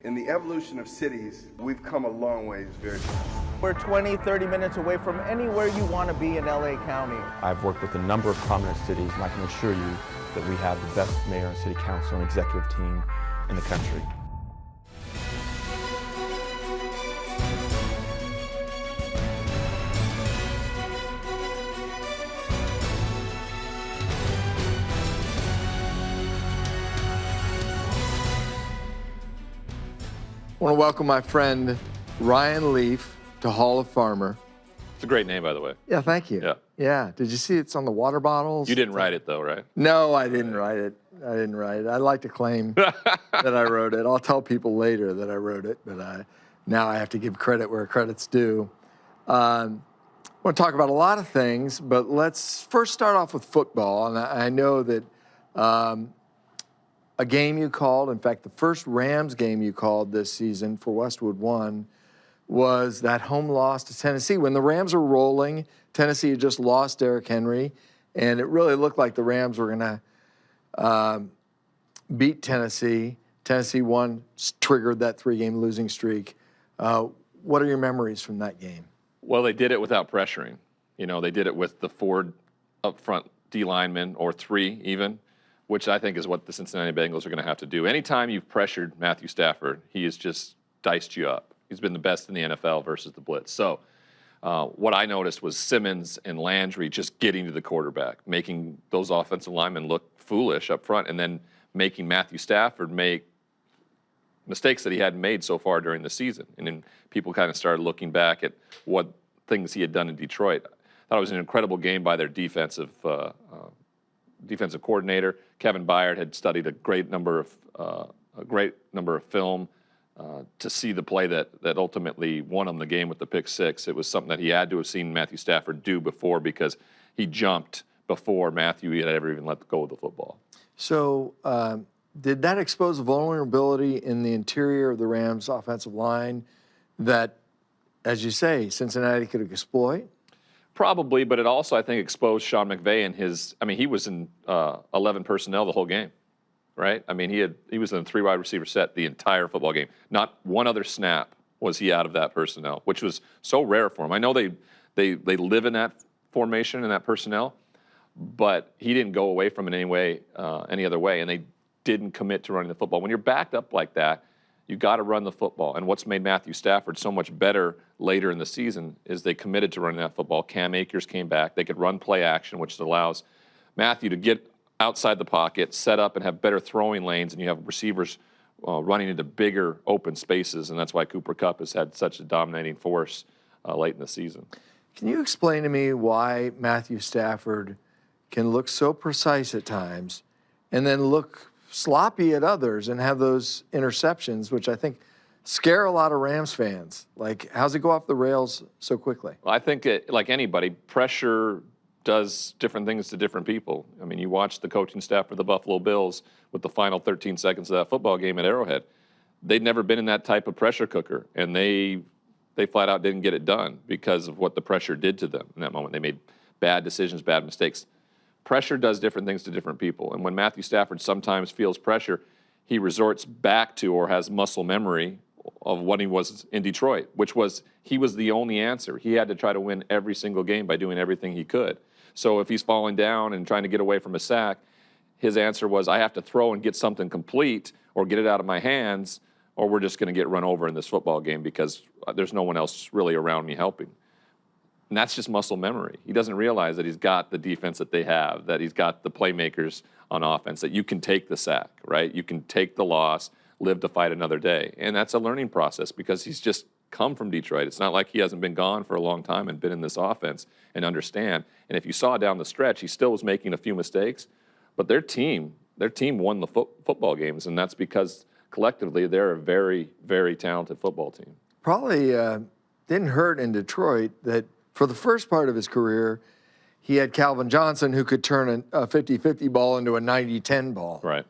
In the evolution of cities, we've come a long ways very fast. We're 20, 30 minutes away from anywhere you want to be in LA County. I've worked with a number of prominent cities, and I can assure you that we have the best mayor and city council and executive team in the country. I want to welcome my friend Ryan Leaf to Hall of Famer. It's a great name, by the way. Yeah, thank you. Yeah. Yeah. Did you see it's on the water bottles? You didn't write it, though, right? No, I didn't write it. I'd like to claim that I wrote it. I'll tell people later that I wrote it, but now I have to give credit where credit's due. I want to talk about a lot of things, but let's first start off with football. And I know that a game you called, in fact, the first Rams game you called this season for Westwood One was that home loss to Tennessee. When the Rams were rolling, Tennessee had just lost Derrick Henry, and it really looked like the Rams were going to beat Tennessee. Tennessee won, triggered that three-game losing streak. What are your memories from that game? Well, they did it without pressuring. You know, they did it with the four up front D linemen, or three even, which I think is what the Cincinnati Bengals are going to have to do. Anytime you've pressured Matthew Stafford, he has just diced you up. He's been the best in the NFL versus the blitz. So what I noticed was Simmons and Landry just getting to the quarterback, making those offensive linemen look foolish up front, and then making Matthew Stafford make mistakes that he hadn't made so far during the season. And then people kind of started looking back at what things he had done in Detroit. I thought it was an incredible game by their defensive coordinator. Kevin Byard had studied a great number of film to see the play that ultimately won him the game with the pick six. It was something that he had to have seen Matthew Stafford do before, because he jumped before Matthew had ever even let go of the football. So did that expose a vulnerability in the interior of the Rams' offensive line that, as you say, Cincinnati could exploit? Probably, but it also, I think, exposed Sean McVay and he was in 11 personnel the whole game, right? I mean, he was in a three wide receiver set the entire football game. Not one other snap was he out of that personnel, which was so rare for him. I know they live in that formation and that personnel, but he didn't go away from it any other way, and they didn't commit to running the football. When you're backed up like that, you got to run the football. And what's made Matthew Stafford so much better later in the season is they committed to running that football. Cam Akers came back. They could run play action, which allows Matthew to get outside the pocket, set up, and have better throwing lanes, and you have receivers running into bigger open spaces, and that's why Cooper Kupp has had such a dominating force late in the season. Can you explain to me why Matthew Stafford can look so precise at times and then look sloppy at others and have those interceptions, which I think scare a lot of Rams fans? Like, how's it go off the rails so quickly? Well, I think, like anybody, pressure does different things to different people. I mean, you watch the coaching staff for the Buffalo Bills with the final 13 seconds of that football game at Arrowhead. They'd never been in that type of pressure cooker, and they flat out didn't get it done because of what the pressure did to them in that moment. They made bad decisions, bad mistakes. Pressure does different things to different people. And when Matthew Stafford sometimes feels pressure, he resorts back to, or has muscle memory of when he was in Detroit, which was he was the only answer. He had to try to win every single game by doing everything he could. So if he's falling down and trying to get away from a sack, his answer was, I have to throw and get something complete or get it out of my hands, or we're just going to get run over in this football game because there's no one else really around me helping. And that's just muscle memory. He doesn't realize that he's got the defense that they have, that he's got the playmakers on offense, that you can take the sack, right? You can take the loss, live to fight another day. And that's a learning process because he's just come from Detroit. It's not like he hasn't been gone for a long time and been in this offense and understand. And if you saw down the stretch, he still was making a few mistakes, but their team won the football games, and that's because collectively they're a very, very talented football team. Probably didn't hurt in Detroit that for the first part of his career, he had Calvin Johnson, who could turn a 50-50 ball into a 90-10 ball. Right.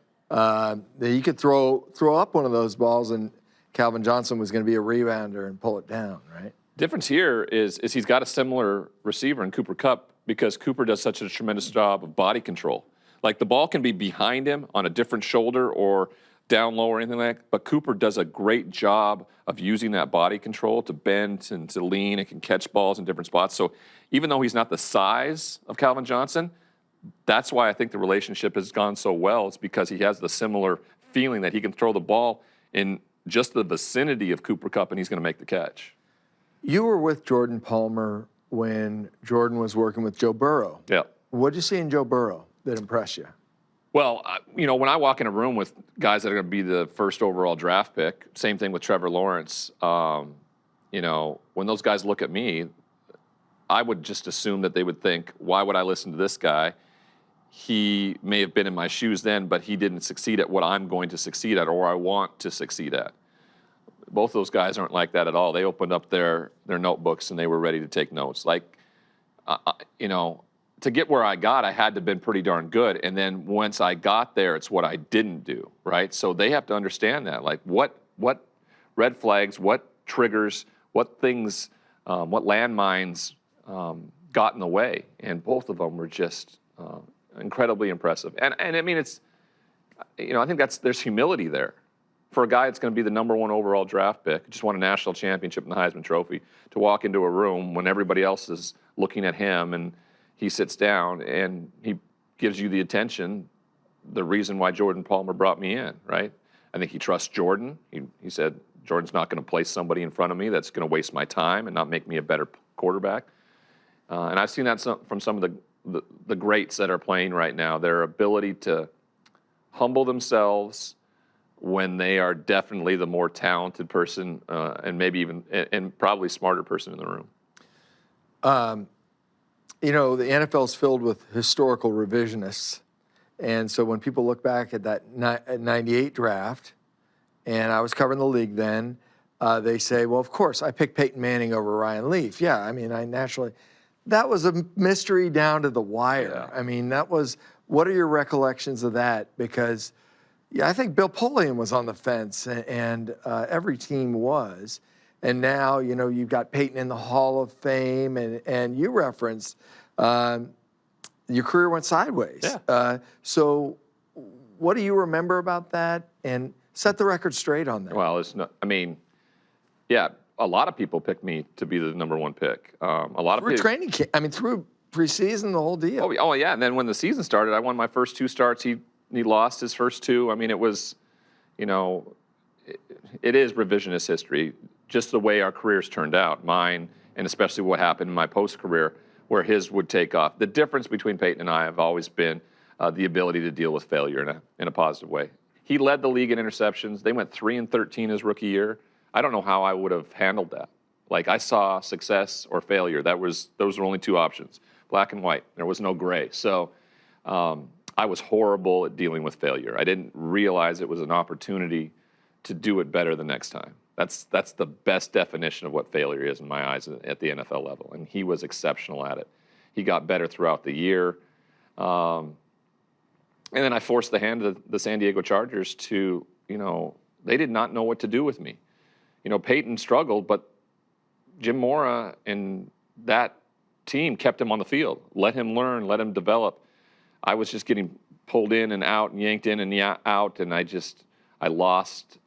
He could throw up one of those balls, and Calvin Johnson was going to be a rebounder and pull it down, right? Difference here is he's got a similar receiver in Cooper Kupp, because Cooper does such a tremendous job of body control. Like, the ball can be behind him on a different shoulder or down low or anything like that, but Cooper does a great job of using that body control to bend and to lean and can catch balls in different spots. So even though he's not the size of Calvin Johnson, that's why I think the relationship has gone so well. It's because he has the similar feeling that he can throw the ball in just the vicinity of Cooper Kupp and he's going to make the catch. You were with Jordan Palmer when Jordan was working with Joe Burrow. Yeah. What did you see in Joe Burrow that impressed you? Well, when I walk in a room with guys that are going to be the first overall draft pick, same thing with Trevor Lawrence, when those guys look at me, I would just assume that they would think, why would I listen to this guy? He may have been in my shoes then, but he didn't succeed at what I'm going to succeed at or I want to succeed at. Both those guys aren't like that at all. They opened up their notebooks and they were ready to take notes. To get where I got, I had to have been pretty darn good. And then once I got there, it's what I didn't do, right? So they have to understand that. Like what red flags, what triggers, what things, what landmines got in the way. And both of them were just incredibly impressive. And I mean, I think there's humility there. For a guy that's going to be the #1 overall draft pick, just won a national championship in the Heisman Trophy, to walk into a room when everybody else is looking at him and he sits down and he gives you the attention, the reason why Jordan Palmer brought me in, right? I think he trusts Jordan. He said, Jordan's not going to place somebody in front of me that's going to waste my time and not make me a better quarterback. And I've seen that from some of the greats that are playing right now, their ability to humble themselves when they are definitely the more talented person and maybe even and probably smarter person in the room. The NFL is filled with historical revisionists. And so when people look back at that 98 draft, and I was covering the league then, they say, well, of course, I picked Peyton Manning over Ryan Leaf. Yeah, I mean, that was a mystery down to the wire. Yeah. I mean, what are your recollections of that? Because, I think Bill Polian was on the fence, and every team was. And now, you've got Peyton in the Hall of Fame, and you referenced your career went sideways. Yeah. So what do you remember about that? And set the record straight on that. Well, a lot of people picked me to be the #1 pick. A lot of through people, training camp, through preseason, the whole deal. Oh, yeah. And then when the season started, I won my first 2 starts. He lost his first 2. I mean, it was, it is revisionist history. Just the way our careers turned out, mine, and especially what happened in my post-career, where his would take off. The difference between Peyton and I have always been the ability to deal with failure in a positive way. He led the league in interceptions. They went 3-13 his rookie year. I don't know how I would have handled that. Like, I saw success or failure. Those were only 2 options, black and white. There was no gray. So I was horrible at dealing with failure. I didn't realize it was an opportunity to do it better the next time. That's the best definition of what failure is in my eyes at the NFL level, and he was exceptional at it. He got better throughout the year. And then I forced the hand of the San Diego Chargers to, they did not know what to do with me. Peyton struggled, but Jim Mora and that team kept him on the field, let him learn, let him develop. I was just getting pulled in and out and yanked in and out, and I lost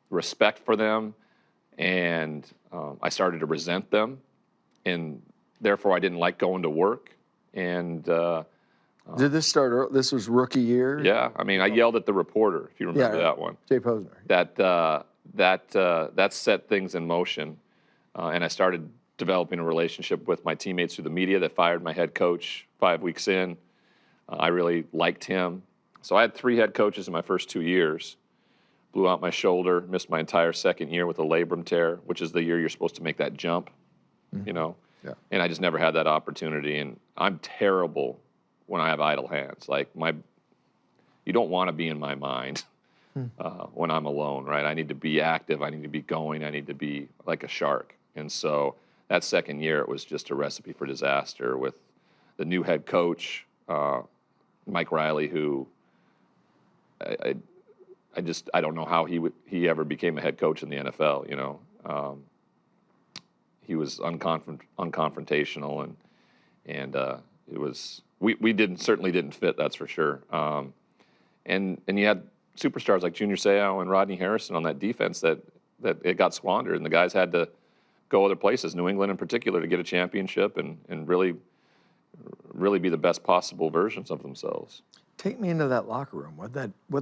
respect for them, and I started to resent them, and therefore I didn't like going to work. And did this start early? This was rookie year? Yeah, I yelled at the reporter, if you remember that one. Jay Posner. That set things in motion, and I started developing a relationship with my teammates through the media that fired my head coach 5 weeks in. I really liked him. So I had 3 head coaches in my first 2 years. Blew out my shoulder, missed my entire second year with a labrum tear, which is the year you're supposed to make that jump, Yeah. And I just never had that opportunity. And I'm terrible when I have idle hands. Like, you don't want to be in my mind when I'm alone, right? I need to be active. I need to be going. I need to be like a shark. And so that second year, it was just a recipe for disaster with the new head coach, Mike Riley, who I don't know how he ever became a head coach in the NFL. He was unconfrontational, and it was we certainly didn't fit. That's for sure. And you had superstars like Junior Seau and Rodney Harrison on that defense that it got squandered, and the guys had to go other places, New England in particular, to get a championship and really be the best possible versions of themselves. Take me into that locker room. What'd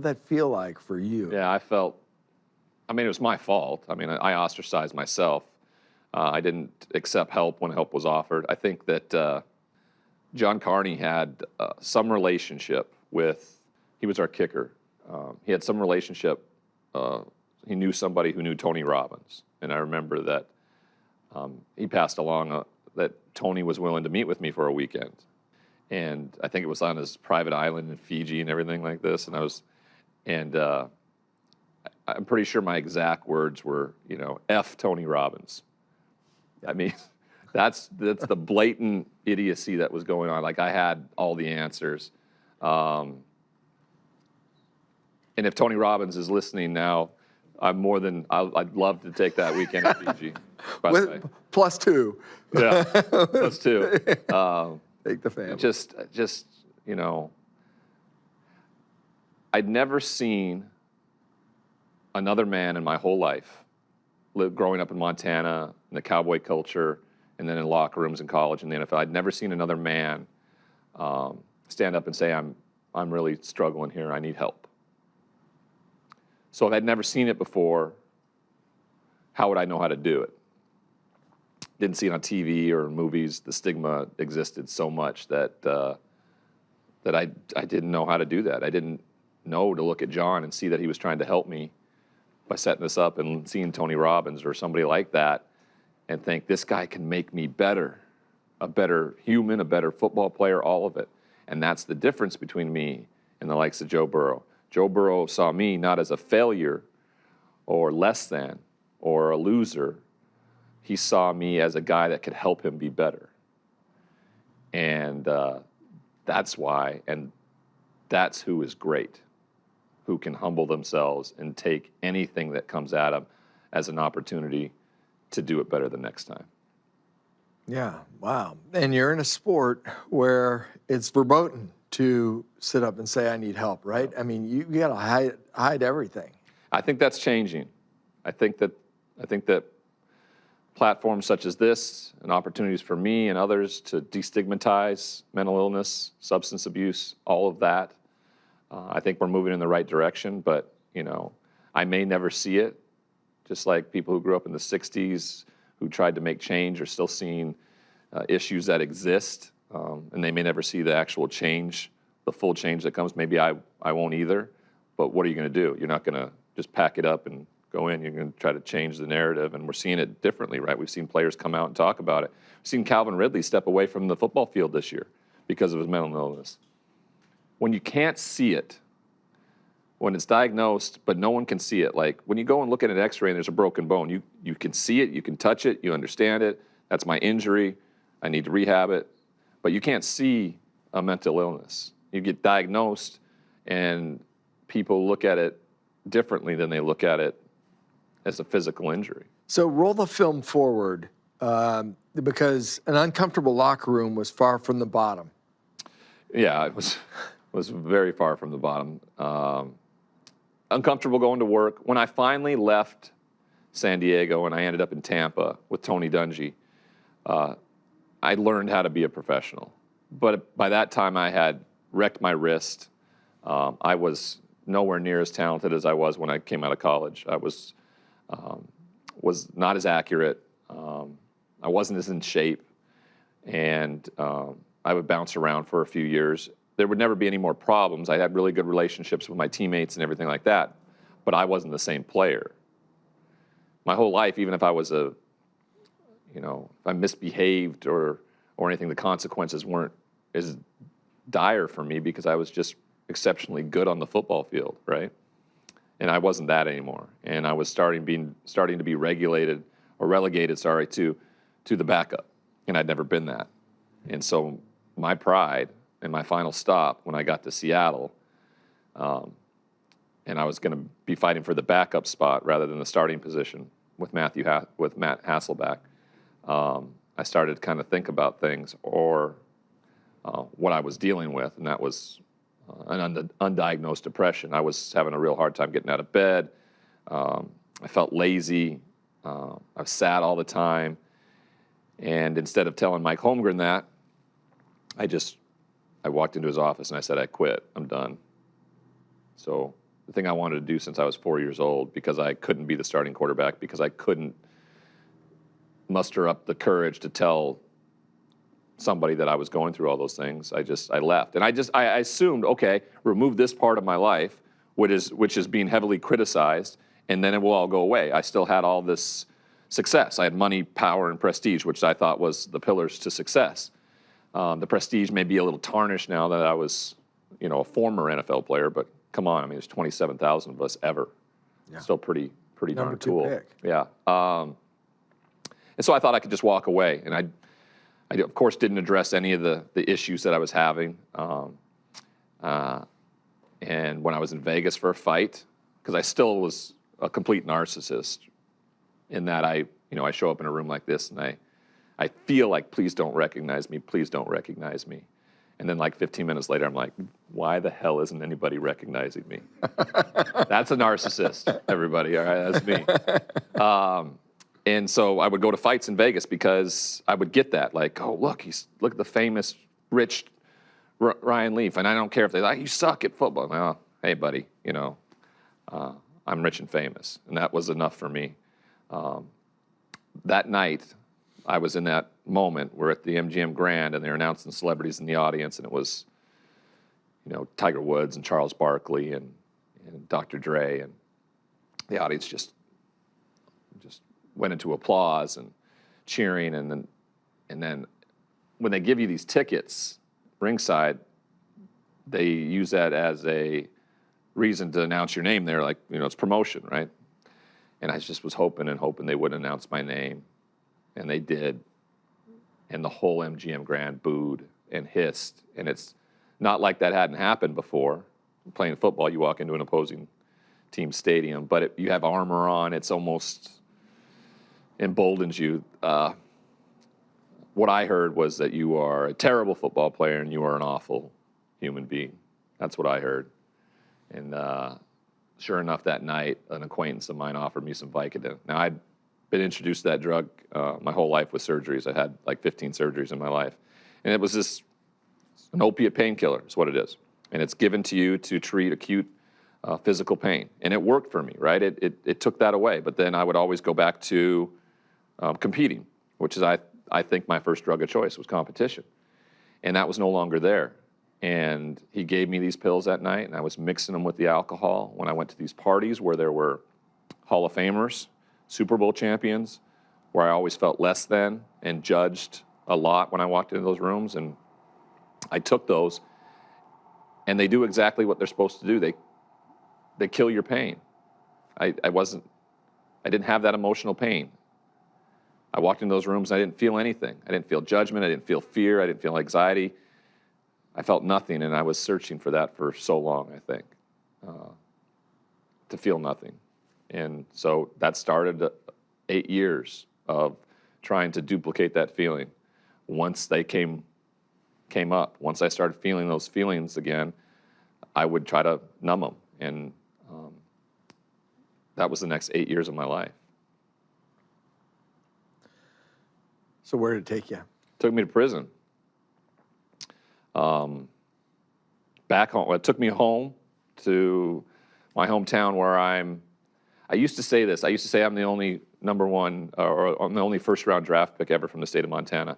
that feel like for you? Yeah, I mean, it was my fault. I mean, I ostracized myself. I didn't accept help when help was offered. I think that John Carney had some relationship with, he was our kicker. He had some relationship, he knew somebody who knew Tony Robbins. And I remember that he passed along that Tony was willing to meet with me for a weekend. And I think it was on his private island in Fiji and everything like this. And I'm pretty sure my exact words were, F Tony Robbins. I mean, that's the blatant idiocy that was going on. Like, I had all the answers. And if Tony Robbins is listening now, I'd love to take that weekend at Fiji. By the way. +2. Yeah, +2. Take the family. Just, I'd never seen another man in my whole life, growing up in Montana, in the cowboy culture, and then in locker rooms in college and the NFL. I'd never seen another man stand up and say, I'm really struggling here, I need help. So if I'd never seen it before, how would I know how to do it? Didn't see it on TV or movies. The stigma existed so much that I didn't know how to do that. I didn't know to look at John and see that he was trying to help me by setting this up, and seeing Tony Robbins or somebody like that and think, this guy can make me better, a better human, a better football player, all of it. And that's the difference between me and the likes of Joe Burrow. Joe Burrow saw me not as a failure or less than or a loser. He saw me as a guy that could help him be better. And that's why, and that's who is great, who can humble themselves and take anything that comes at them as an opportunity to do it better the next time. Yeah, wow. And you're in a sport where it's verboten to sit up and say, I need help, right? I mean, you got to hide everything. I think that's changing. I think that platforms such as this and opportunities for me and others to destigmatize mental illness, substance abuse, all of that, I think we're moving in the right direction, but, I may never see it, just like people who grew up in the 60s who tried to make change are still seeing issues that exist, and they may never see the actual change, the full change that comes. Maybe I won't either, but what are you going to do? You're not going to just pack it up and go in. You're going to try to change the narrative, and we're seeing it differently, right? We've seen players come out and talk about it. We've seen Calvin Ridley step away from the football field this year because of his mental illness. When you can't see it, when it's diagnosed, but no one can see it, like when you go and look at an x-ray and there's a broken bone, you can see it, you can touch it, you understand it. That's my injury. I need to rehab it. But you can't see a mental illness. You get diagnosed, and people look at it differently than they look at it as a physical injury. So roll the film forward, because an uncomfortable locker room was far from the bottom. Yeah, it was very far from the bottom. Uncomfortable going to work. When I finally left San Diego and I ended up in Tampa with Tony Dungy, I learned how to be a professional. But by that time, I had wrecked my wrist. I was nowhere near as talented as I was when I came out of college. I was not as accurate. I wasn't as in shape. And I would bounce around for a few years. There would never be any more problems. I had really good relationships with my teammates and everything like that, but I wasn't the same player. My whole life, even if I was if I misbehaved or anything, the consequences weren't as dire for me because I was just exceptionally good on the football field, right? And I wasn't that anymore. And I was starting to be relegated, to the backup. And I'd never been that. And so my pride and my final stop when I got to Seattle, and I was going to be fighting for the backup spot rather than the starting position with Matt Hasselbeck, I started to kind of think about things or what I was dealing with, and that was an undiagnosed depression. I was having a real hard time getting out of bed. I felt lazy. I was sad all the time. And instead of telling Mike Holmgren that, I walked into his office and I said, I quit. I'm done. So the thing I wanted to do since I was 4 years old, because I couldn't be the starting quarterback, because I couldn't muster up the courage to tell somebody that I was going through all those things, I left. And I assumed, okay, remove this part of my life, which is being heavily criticized, and then it will all go away. I still had all this success. I had money, power, and prestige, which I thought was the pillars to success. The prestige may be a little tarnished now that I was, a former NFL player, but come on, I mean, there's 27,000 of us ever. Yeah. Still pretty darn cool. Pick. Yeah. And so I thought I could just walk away, and I of course didn't address any of the issues that I was having. And when I was in Vegas for a fight, because I still was a complete narcissist, in that I show up in a room like this and I feel like, please don't recognize me, please don't recognize me. And then like 15 minutes later, I'm like, why the hell isn't anybody recognizing me? That's a narcissist, everybody, all right, that's me. And so I would go to fights in Vegas because I would get that, like, oh, look at the famous, rich Ryan Leaf. And I don't care if they're like, you suck at football. Well, hey, buddy, I'm rich and famous. And that was enough for me. That night, I was in that moment. We're at the MGM Grand, and they're announcing celebrities in the audience, and it was, Tiger Woods and Charles Barkley and Dr. Dre, and the audience just went into applause and cheering, and then when they give you these tickets ringside, they use that as a reason to announce your name there, like, it's promotion, right? And I just was hoping they would announce my name. And they did. And the whole MGM Grand booed and hissed. And it's not like that hadn't happened before. Playing football, you walk into an opposing team stadium, but you have armor on. It's almost emboldens you. What I heard was that you are a terrible football player and you are an awful human being. That's what I heard. And sure enough, that night, an acquaintance of mine offered me some Vicodin. Now, I'd been introduced to that drug my whole life with surgeries. I had like 15 surgeries in my life. And it was an opiate painkiller is what it is. And it's given to you to treat acute physical pain. And it worked for me, right? It took that away. But then I would always go back to competing, which is, I think, my first drug of choice was competition. And that was no longer there. And he gave me these pills that night, and I was mixing them with the alcohol when I went to these parties where there were Hall of Famers, Super Bowl champions, where I always felt less than and judged a lot when I walked into those rooms. And I took those, and they do exactly what they're supposed to do. They kill your pain. I didn't have that emotional pain. I walked into those rooms and I didn't feel anything. I didn't feel judgment. I didn't feel fear. I didn't feel anxiety. I felt nothing, and I was searching for that for so long, I think, to feel nothing. And so that started 8 years of trying to duplicate that feeling. Once they came up, once I started feeling those feelings again, I would try to numb them. And that was the next 8 years of my life. So where did it take you? Took me to prison. Back home. It took me home to my hometown where I used to say this. I used to say I'm the only number one, or I'm the only first-round draft pick ever from the state of Montana,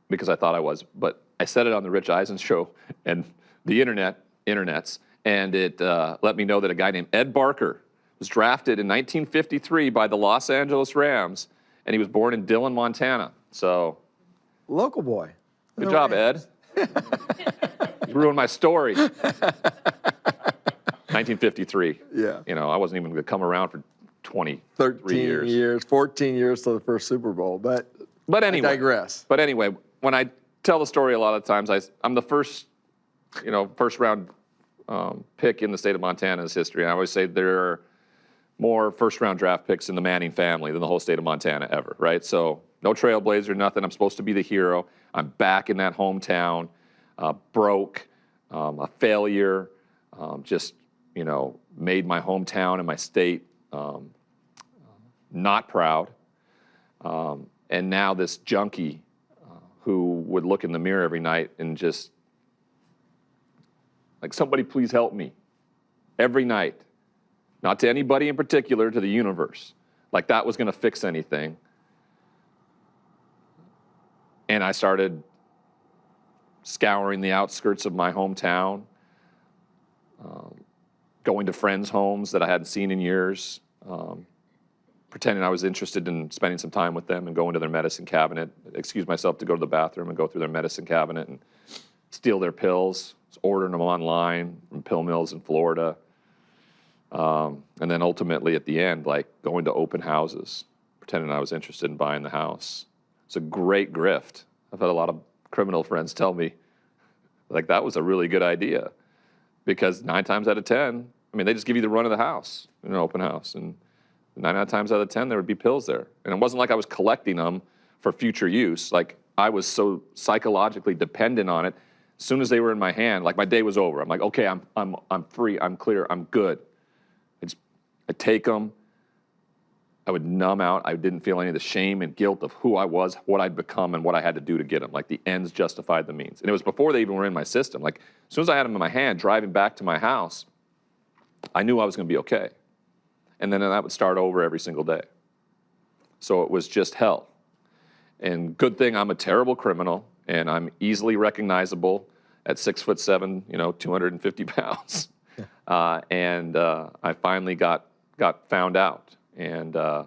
because I thought I was. But I said it on the Rich Eisen show and the internets, and it let me know that a guy named Ed Barker was drafted in 1953 by the Los Angeles Rams, and he was born in Dillon, Montana. So, Local boy. Good job, Ed. You ruined my story. 1953. Yeah. I wasn't even going to come around for 23 13 years, 14 years to the first Super Bowl. But anyway, I digress. But anyway, when I tell the story a lot of times, I'm the first round pick in the state of Montana's history. And I always say there are more first-round draft picks in the Manning family than the whole state of Montana ever, right? So no trailblazer, nothing. I'm supposed to be the hero. I'm back in that hometown, broke, a failure, just, made my hometown and my state not proud. And now this junkie who would look in the mirror every night and just, like, somebody please help me, every night. Not to anybody in particular, to the universe. Like that was going to fix anything. And I started scouring the outskirts of my hometown, going to friends' homes that I hadn't seen in years, pretending I was interested in spending some time with them and going to their medicine cabinet, excuse myself to go to the bathroom and go through their medicine cabinet and steal their pills, ordering them online from pill mills in Florida. And then ultimately at the end, like going to open houses, pretending I was interested in buying the house. It's a great grift. I've had a lot of criminal friends tell me, like, that was a really good idea. Because 9 times out of 10, they just give you the run of the house in an open house. And 9 times out of 10, there would be pills there. And it wasn't like I was collecting them for future use. Like, I was so psychologically dependent on it. As soon as they were in my hand, like, my day was over. I'm like, okay, I'm free, I'm clear, I'm good. I'd take them. I would numb out. I didn't feel any of the shame and guilt of who I was, what I'd become, and what I had to do to get them. Like, the ends justified the means. And it was before they even were in my system. Like, as soon as I had them in my hand, driving back to my house, I knew I was going to be okay. And then that would start over every single day. So it was just hell. And good thing I'm a terrible criminal, and I'm easily recognizable at 6'7", 250 pounds. And I finally got found out. And I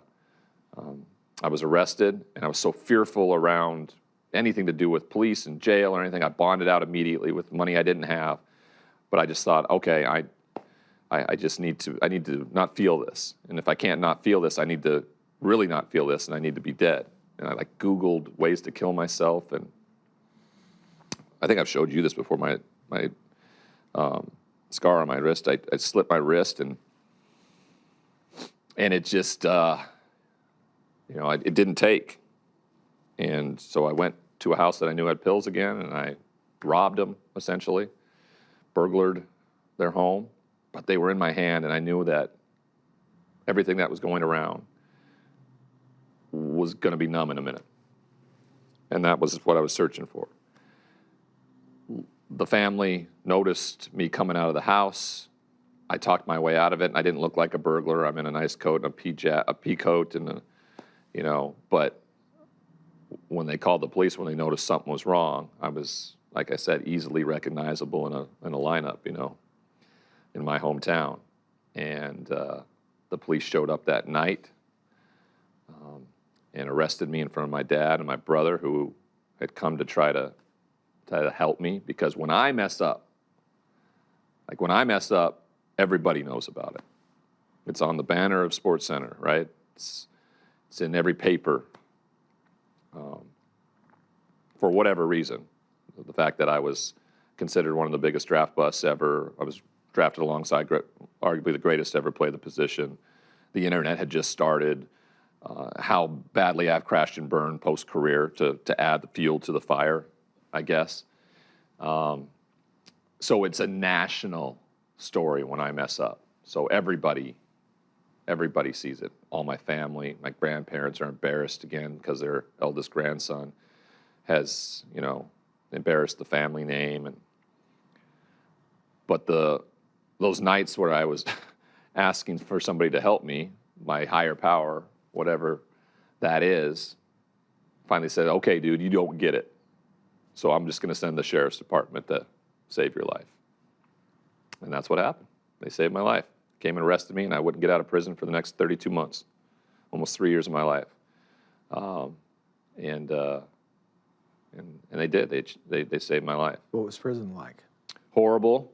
was arrested, and I was so fearful around anything to do with police and jail or anything. I bonded out immediately with money I didn't have. But I just thought, okay, I need to not feel this. And if I can't not feel this, I need to really not feel this, and I need to be dead. And I Googled ways to kill myself, and I think I've showed you this before. My scar on my wrist. I slit my wrist, and it just, it didn't take. And so I went to a house that I knew had pills again, and I robbed them, essentially, burglared their home. But they were in my hand, and I knew that everything that was going around was going to be numb in a minute. And that was what I was searching for. The family noticed me coming out of the house. I talked my way out of it, and I didn't look like a burglar. I'm in a nice coat and a pea coat, and but when they called the police, when they noticed something was wrong, I was, like I said, easily recognizable in a lineup, in my hometown. And the police showed up that night and arrested me in front of my dad and my brother, who had come to try to help me, because when I mess up, everybody knows about it. It's on the banner of SportsCenter, right? It's in every paper. For whatever reason, the fact that I was considered one of the biggest draft busts ever, I was drafted alongside arguably the greatest to ever play the position. The internet had just started. How badly I've crashed and burned post-career to add the fuel to the fire, I guess. So it's a national story when I mess up. So everybody sees it. All my family, my grandparents are embarrassed again because their eldest grandson has, embarrassed the family name. But those nights where I was asking for somebody to help me, my higher power, whatever that is, finally said, okay, dude, you don't get it. So I'm just going to send the sheriff's department to save your life. And that's what happened. They saved my life. Came and arrested me, and I wouldn't get out of prison for the next 32 months, almost 3 years of my life. And they did. They saved my life. What was prison like? Horrible,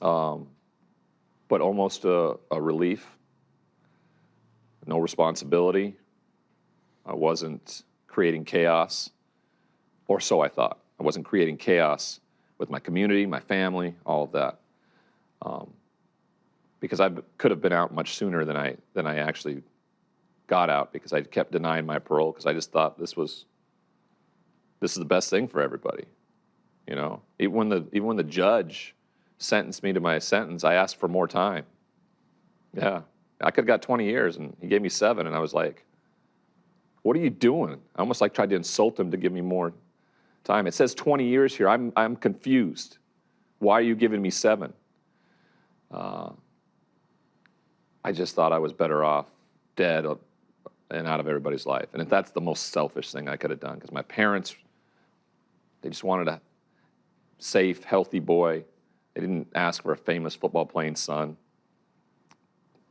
but almost a relief. No responsibility. I wasn't creating chaos, or so I thought. I wasn't creating chaos with my community, my family, all of that. Because I could have been out much sooner than I actually got out, because I kept denying my parole, because I just thought this is the best thing for everybody. You know, even when the judge sentenced me to my sentence, I asked for more time. Yeah, I could have got 20 years, and he gave me 7, and I was like, "What are you doing?" I almost like tried to insult him to give me more time. It says 20 years here. I'm confused. Why are you giving me 7? I just thought I was better off dead and out of everybody's life. And that's the most selfish thing I could have done, because my parents, they just wanted a safe, healthy boy. They didn't ask for a famous football playing son.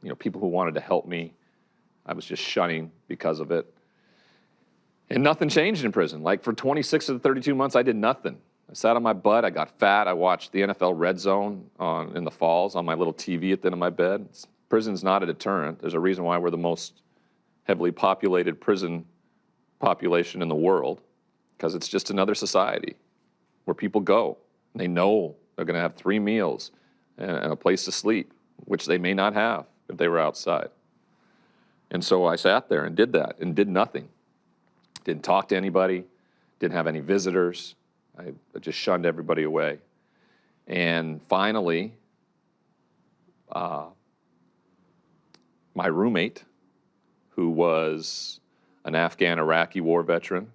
You know, people who wanted to help me, I was just shunning because of it. And nothing changed in prison. Like, for 26 of the 32 months, I did nothing. I sat on my butt. I got fat. I watched the NFL Red Zone in the falls on my little TV at the end of my bed. Prison's not a deterrent. There's a reason why we're the most heavily populated prison population in the world, because it's just another society where people go. And they know they're going to have 3 meals and a place to sleep, which they may not have if they were outside. And so I sat there and did that and did nothing. Didn't talk to anybody, didn't have any visitors. I just shunned everybody away. And finally, my roommate, who was an Afghan-Iraqi war veteran,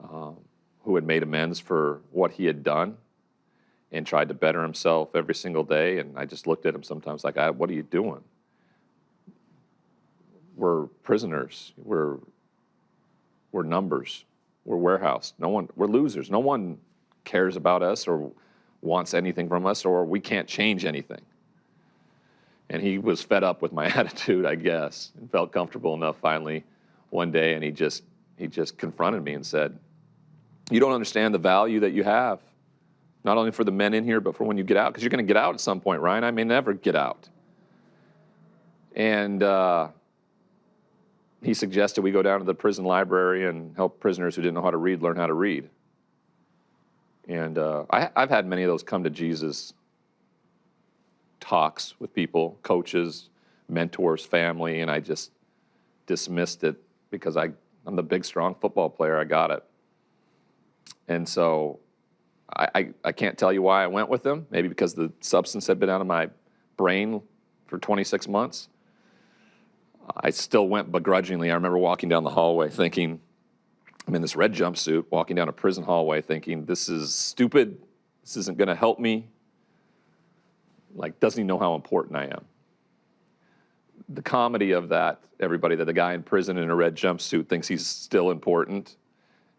who had made amends for what he had done and tried to better himself every single day. And I just looked at him sometimes like, what are you doing? We're prisoners. We're numbers. We're warehoused. We're losers. No one cares about us or wants anything from us, or we can't change anything. And he was fed up with my attitude, I guess, and felt comfortable enough finally one day, and he just confronted me and said, "You don't understand the value that you have, not only for the men in here, but for when you get out, because you're going to get out at some point, Ryan. I may never get out." And he suggested we go down to the prison library and help prisoners who didn't know how to read learn how to read. And I've had many of those come to Jesus talks with people, coaches, mentors, family, and I just dismissed it because I'm the big, strong football player. I got it. And so I can't tell you why I went with them, maybe because the substance had been out of my brain for 26 months. I still went begrudgingly. I remember walking down the hallway thinking, I'm in this red jumpsuit, walking down a prison hallway thinking, this is stupid, this isn't going to help me. Like, doesn't he know how important I am? The comedy of that, everybody, that the guy in prison in a red jumpsuit thinks he's still important,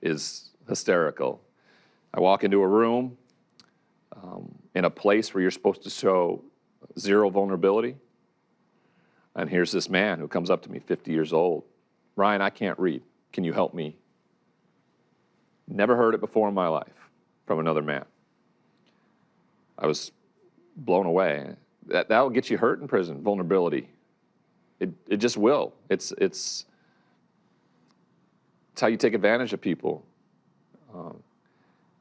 is hysterical. I walk into a room in a place where you're supposed to show zero vulnerability, and here's this man who comes up to me, 50 years old. "Ryan, I can't read. Can you help me?" Never heard it before in my life from another man. I was blown away. That'll get you hurt in prison, vulnerability. It just will. It's how you take advantage of people.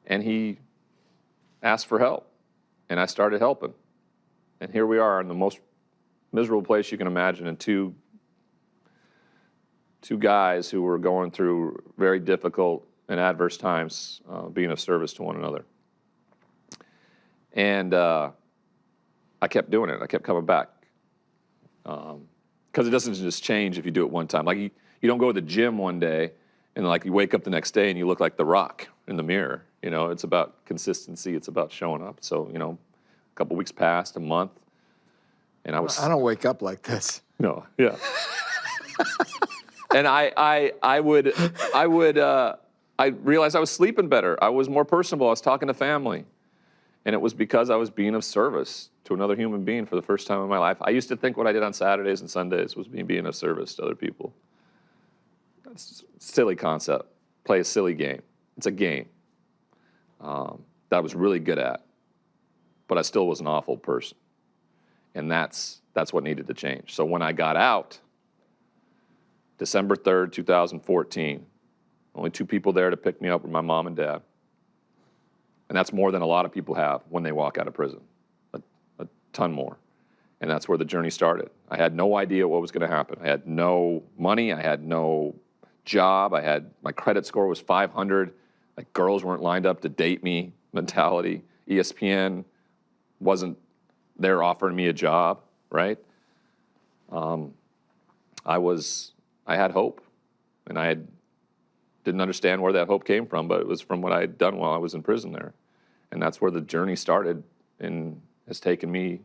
And he asked for help, and I started helping. And here we are in the most miserable place you can imagine, and two guys who were going through very difficult and adverse times, being of service to one another. And I kept doing it. I kept coming back. Because it doesn't just change if you do it one time. Like, you don't go to the gym one day and like you wake up the next day and you look like The Rock in the mirror. You know, it's about consistency. It's about showing up. So, you know, a couple weeks passed, a month, and I don't wake up like this. No, yeah. And I realized I was sleeping better. I was more personable. I was talking to family. And it was because I was being of service to another human being for the first time in my life. I used to think what I did on Saturdays and Sundays was me being of service to other people. That's a silly concept. Play a silly game. It's a game that I was really good at, but I still was an awful person. And that's what needed to change. So when I got out, December 3rd, 2014, only 2 people there to pick me up were my mom and dad. And that's more than a lot of people have when they walk out of prison, a ton more. And that's where the journey started. I had no idea what was going to happen. I had no money. I had no job. My credit score was 500. like girls weren't lined up to date me mentality. ESPN wasn't there offering me a job, right? I had hope, and didn't understand where that hope came from, but it was from what I had done while I was in prison there. And that's where the journey started and has taken me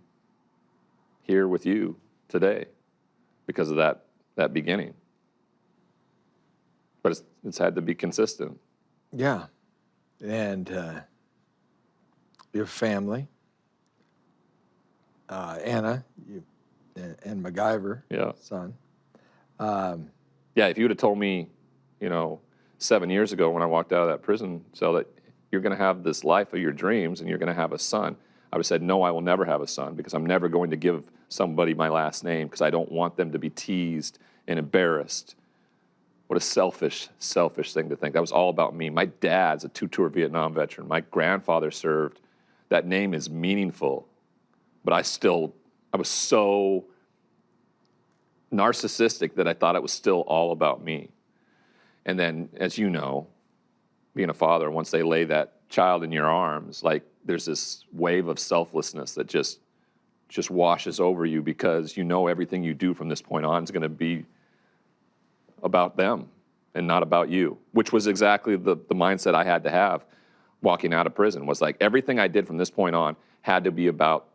here with you today because of that beginning. But it's had to be consistent. Yeah. And your family, Anna, and MacGyver, Yeah. son. Yeah, if you would have told me, 7 years ago when I walked out of that prison cell that you're going to have this life of your dreams and you're going to have a son, I would have said, no, I will never have a son because I'm never going to give somebody my last name because I don't want them to be teased and embarrassed. What a selfish thing to think. That was all about me. My dad's a 2-tour Vietnam veteran. My grandfather served. That name is meaningful. But I was so narcissistic that I thought it was still all about me. And then, as you know, being a father, once they lay that child in your arms, like there's this wave of selflessness that just washes over you because you know everything you do from this point on is going to be about them and not about you, which was exactly the mindset I had to have walking out of prison, was like everything I did from this point on had to be about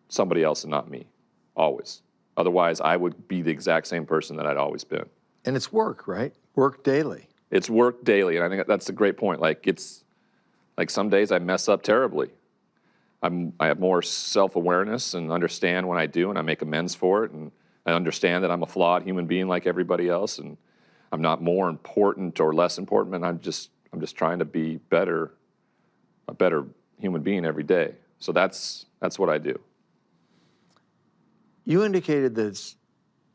somebody else and not me, always. Otherwise, I would be the exact same person that I'd always been. And it's work, right? Work daily. It's work daily, and I think that's a great point. Like it's like some days I mess up terribly. I have more self-awareness and understand when I do, and I make amends for it, and I understand that I'm a flawed human being like everybody else, and I'm not more important or less important, and I'm just trying to be a better human being every day. So that's what I do. You indicated that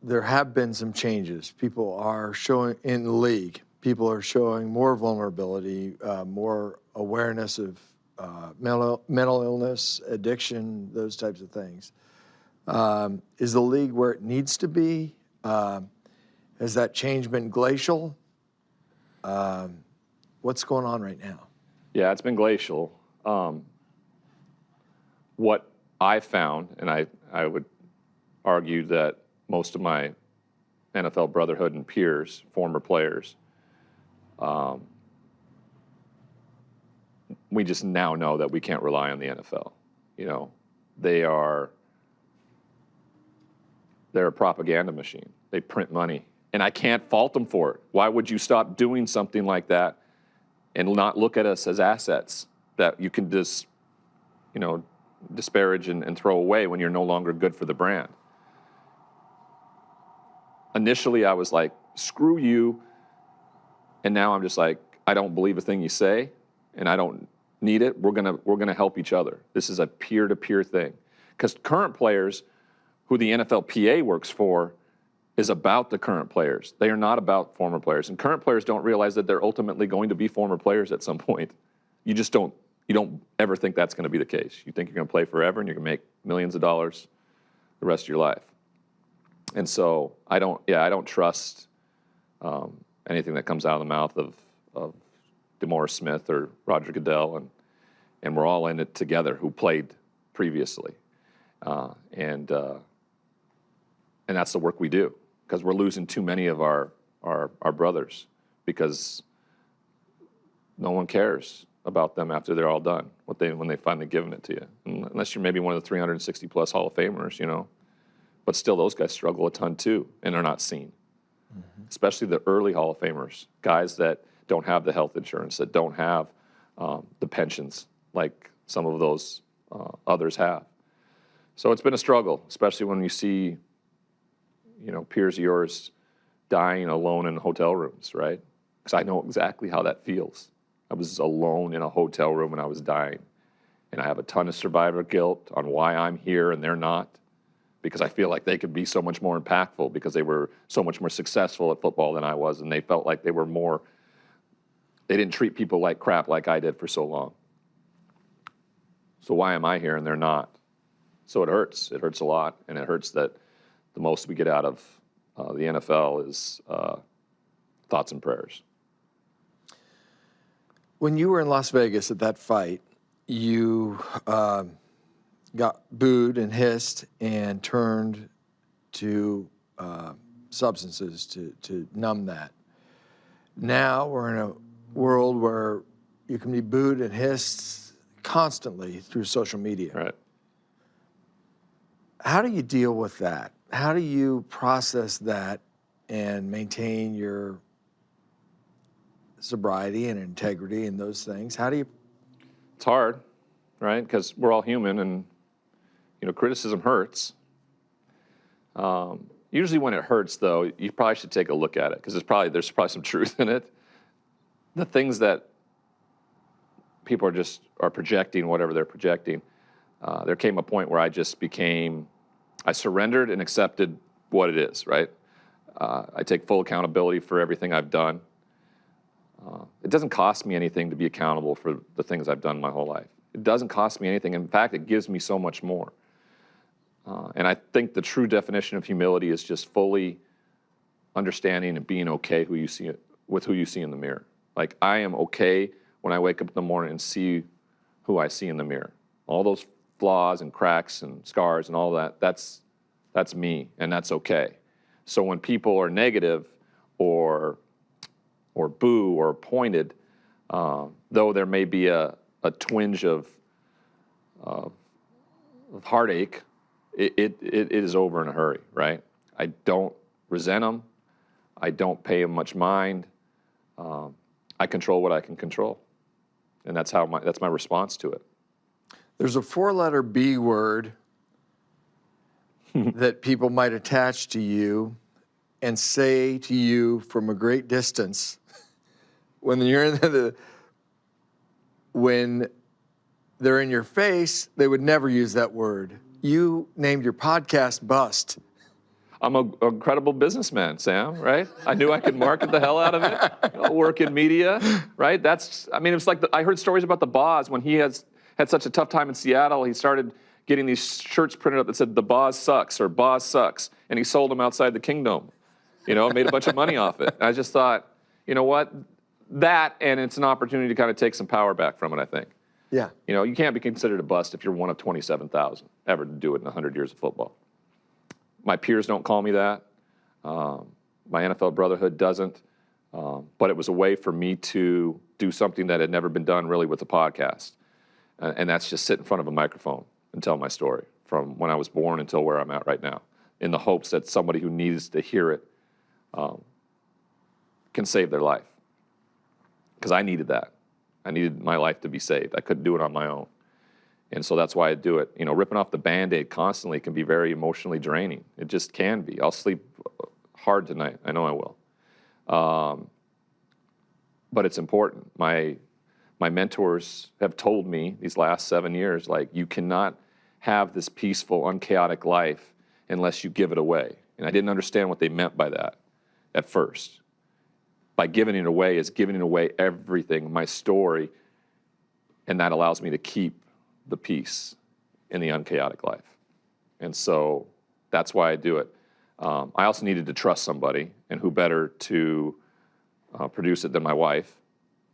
there have been some changes. People are showing, in the league, people are showing more vulnerability, more awareness of mental illness, addiction, those types of things. Is the league where it needs to be? Has that change been glacial? What's going on right now? Yeah, it's been glacial. What I found, and I would argue that most of my NFL brotherhood and peers, former players, we just now know that we can't rely on the NFL. They're a propaganda machine. They print money, and I can't fault them for it. Why would you stop doing something like that and not look at us as assets that you can just, disparage and throw away when you're no longer good for the brand? Initially, I was like, screw you. And now I'm just like, I don't believe a thing you say, and I don't need it. We're gonna help each other. This is a peer-to-peer thing. Because current players, who the NFLPA works for, is about the current players. They are not about former players. And current players don't realize that they're ultimately going to be former players at some point. You don't ever think that's going to be the case. You think you're going to play forever and you're going to make millions of dollars the rest of your life. And so I don't trust anything that comes out of the mouth of DeMaurice Smith or Roger Goodell, and we're all in it together who played previously. And that's the work we do, because we're losing too many of our brothers because no one cares about them after they're all done, when they finally given it to you. Unless you're maybe one of the 360 plus Hall of Famers, But still, those guys struggle a ton too, and are not seen. Mm-hmm. Especially the early Hall of Famers, guys that don't have the health insurance, that don't have the pensions like some of those others have. So it's been a struggle, especially when you see, peers of yours dying alone in hotel rooms, right? Because I know exactly how that feels. I was alone in a hotel room and I was dying. And I have a ton of survivor guilt on why I'm here and they're not, because I feel like they could be so much more impactful because they were so much more successful at football than I was, and they felt like they didn't treat people like crap like I did for so long. So why am I here and they're not? So it hurts. It hurts a lot, and it hurts that the most we get out of the NFL is thoughts and prayers. When you were in Las Vegas at that fight, you got booed and hissed and turned to substances to numb that. Now we're in a world where you can be booed and hissed constantly through social media. Right. How do you deal with that? How do you process that and maintain your sobriety and integrity and those things? How do you? It's hard, right? Because we're all human, and criticism hurts. Usually, when it hurts, though, you probably should take a look at it because there's probably some truth in it. The things that people are projecting, whatever they're projecting. There came a point where I surrendered and accepted what it is, right? I take full accountability for everything I've done. It doesn't cost me anything to be accountable for the things I've done my whole life. It doesn't cost me anything. In fact, it gives me so much more. And I think the true definition of humility is just fully understanding and being okay with who you see in the mirror. Like, I am okay when I wake up in the morning and see who I see in the mirror. All those flaws and cracks and scars and all that, that's me, and that's okay. So when people are negative or boo or pointed, though there may be a twinge of heartache, it is over in a hurry, right? I don't resent them. I don't pay them much mind. I control what I can control, and that's my response to it. There's a 4-letter B word that people might attach to you and say to you from a great distance when when they're in your face, they would never use that word. You named your podcast Bust. I'm an incredible businessman, Sam, right? I knew I could market the hell out of it, work in media, right? It's like I heard stories about the Boz when he had such a tough time in Seattle. He started getting these shirts printed up that said, "The Boz sucks," or "Boz sucks," and he sold them outside the Kingdom, made a bunch of money off it. And I just thought, you know what? That, and it's an opportunity to kind of take some power back from it, I think. Yeah. You can't be considered a bust if you're one of 27,000 ever to do it in 100 years of football. My peers don't call me that. My NFL brotherhood doesn't. But it was a way for me to do something that had never been done really with a podcast. And that's just sit in front of a microphone and tell my story from when I was born until where I'm at right now, in the hopes that somebody who needs to hear it can save their life. Because I needed that. I needed my life to be saved. I couldn't do it on my own. And so that's why I do it. Ripping off the Band-Aid constantly can be very emotionally draining. It just can be. I'll sleep hard tonight. I know I will. But it's important. My mentors have told me these last 7 years, like, you cannot have this peaceful, unchaotic life unless you give it away. And I didn't understand what they meant by that at first. By giving it away is giving away everything, my story, and that allows me to keep the peace in the unchaotic life. And so that's why I do it. I also needed to trust somebody, and who better to produce it than my wife.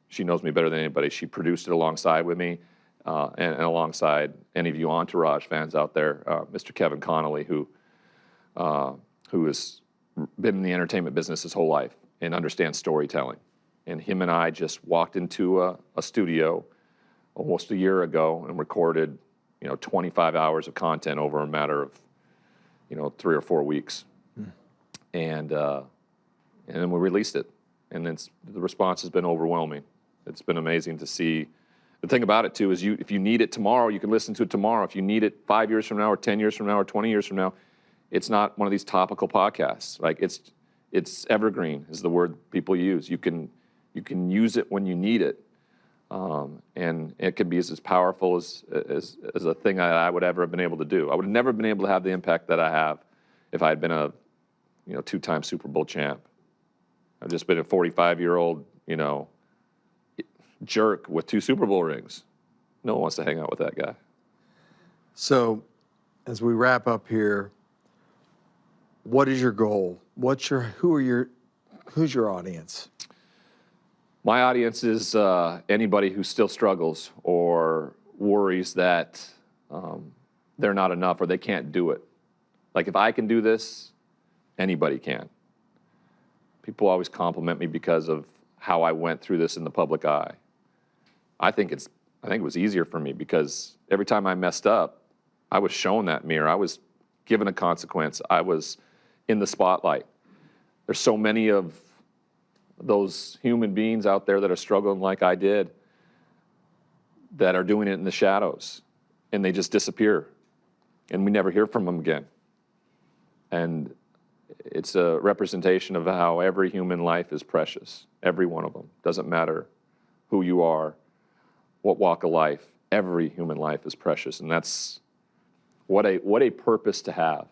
She knows me better than anybody. She produced it alongside with me, and alongside any of you Entourage fans out there, Mr. Kevin Connolly, who has been in the entertainment business his whole life and understands storytelling. And him and I just walked into a studio almost a year ago and recorded, 25 hours of content over a matter of, 3 or 4 weeks. And then we released it. And the response has been overwhelming. It's been amazing to see. The thing about it, too, is if you need it tomorrow, you can listen to it tomorrow. If you need it 5 years from now or 10 years from now or 20 years from now, it's not one of these topical podcasts. Like, it's evergreen is the word people use. You can use it when you need it. And it can be as powerful as a thing that I would ever have been able to do. I would have never been able to have the impact that I have if I had been a 2-time Super Bowl champ. I've just been a 45-year-old, jerk with 2 Super Bowl rings. No one wants to hang out with that guy. So, as we wrap up here, what is your goal? Who's your audience? My audience is anybody who still struggles or worries that they're not enough or they can't do it. Like, if I can do this, anybody can. People always compliment me because of how I went through this in the public eye. I think it was easier for me because every time I messed up, I was shown that mirror. I was given a consequence. I was in the spotlight. There's so many of those human beings out there that are struggling like I did that are doing it in the shadows, and they just disappear, and we never hear from them again. And it's a representation of how every human life is precious, every one of them. Doesn't matter who you are, what walk of life, every human life is precious, and that's what a purpose to have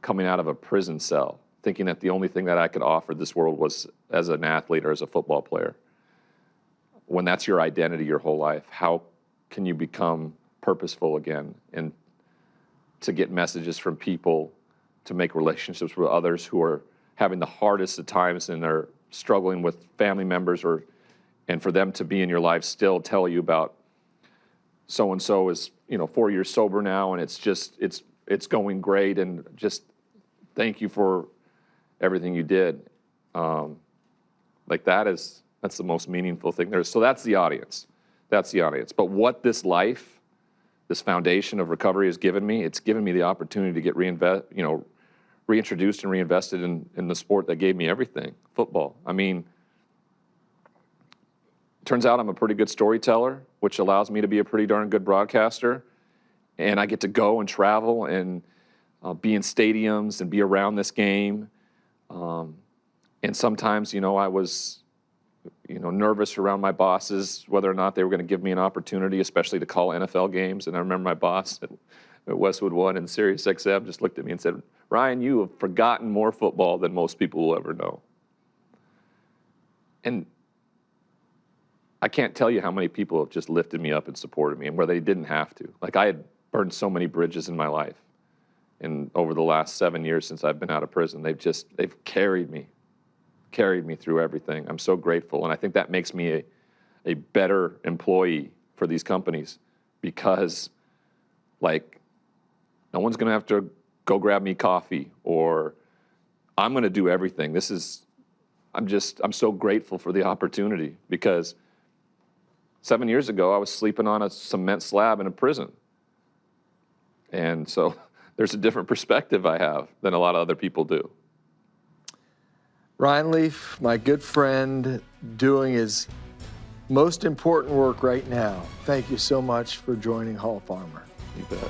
coming out of a prison cell, thinking that the only thing that I could offer this world was as an athlete or as a football player. When that's your identity your whole life, how can you become purposeful again and to get messages from people, to make relationships with others who are having the hardest of times and are struggling with family members, and for them to be in your life still tell you about so-and-so is 4 years sober now, and it's going great, and just thank you for everything you did. That's the most meaningful thing there is. So that's the audience. That's the audience. But what this life, this foundation of recovery has given me, it's given me the opportunity to get reintroduced and reinvested in the sport that gave me everything, football. I mean, turns out I'm a pretty good storyteller, which allows me to be a pretty darn good broadcaster. And I get to go and travel and be in stadiums and be around this game. And sometimes, I was, nervous around my bosses, whether or not they were going to give me an opportunity, especially to call NFL games. And I remember my boss at Westwood One and Sirius XM just looked at me and said, "Ryan, you have forgotten more football than most people will ever know." And I can't tell you how many people have just lifted me up and supported me, and where they didn't have to. Like, I had burned so many bridges in my life. And over the last 7 years since I've been out of prison, they've carried me through everything. I'm so grateful. And I think that makes me a better employee for these companies, because, no one's going to have to go grab me coffee, or I'm going to do everything. I'm so grateful for the opportunity, because 7 years ago, I was sleeping on a cement slab in a prison. And so there's a different perspective I have than a lot of other people do. Ryan Leaf, my good friend, doing his most important work right now. Thank you so much for joining Hall Farmer. You bet.